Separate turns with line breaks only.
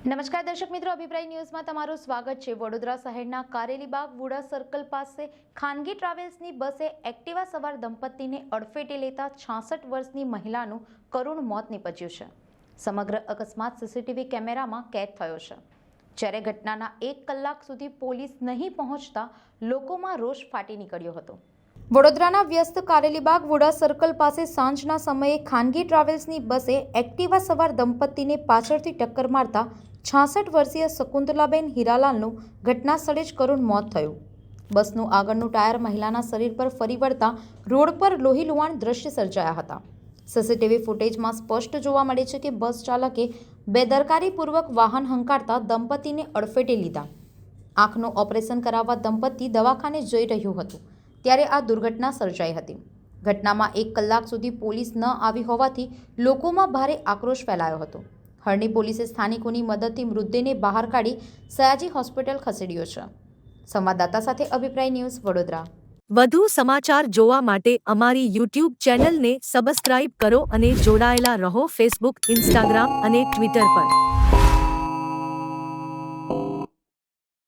નમસ્કાર દર્શક મિત્રો, અભિપ્રાય ન્યૂઝમાં તમારું સ્વાગત છે। વડોદરા શહેરના કારેલીબાગ વુડા સર્કલ પાસે ખાનગી ટ્રાવેલ્સની બસે એક્ટિવા સવાર દંપતીને અડફેટે લેતા 66 વર્ષની મહિલાનું કરુણ મોત નીપજ્યું છે। સમગ્ર અકસ્માત સીસીટીવી કેમેરામાં કેદ થયો છે। જ્યારે ઘટનાના 1 કલાક સુધી પોલીસ નહીં પહોંચતા લોકોમાં રોષ ફાટી નીકળ્યો હતો। વડોદરાના વ્યસ્ત કારેલીબાગ વુડા સર્કલ પાસે સાંજના સમયે ખાનગી ટ્રાવેલ્સની બસે એક્ટિવા સવાર દંપતીને પાછળથી ટક્કર મારતા 66 વર્ષીય શકુંતલાબેન હીરાલાલનું ઘટના સ્થળે જ કરુણ મોત થયું। બસનું આગળનું ટાયર મહિલાના શરીર પર ફરી વળતા રોડ પર લોહીલુહાણ દ્રશ્ય સર્જાયા હતા। સીસીટીવી ફૂટેજમાં સ્પષ્ટ જોવા મળે છે કે બસ ચાલકે બેદરકારીપૂર્વક વાહન હંકારતા દંપતીને અડફેટે લીધા। આંખનું ઓપરેશન કરાવવા દંપતી દવાખાને જઈ રહ્યું હતું ત્યારે આ દુર્ઘટના સર્જાઈ હતી। ઘટનામાં 1 કલાક સુધી પોલીસ ન આવી હોવાથી લોકોમાં ભારે આક્રોશ ફેલાયો હતો। હરણી પોલીસે સ્થાનિકોની મદદથી મૃતદેહને બહાર કાઢી સયાજી હોસ્પિટલ ખસેડ્યો છે। સંવાદદાતા સાથે અભિપ્રાય ન્યૂઝ, વડોદરા।
વધુ સમાચાર જોવા માટે અમારી YouTube ચેનલને સબસ્ક્રાઇબ કરો અને જોડાયેલા રહો ફેસબુક, ઇન્સ્ટાગ્રામ અને ટ્વિટર પર।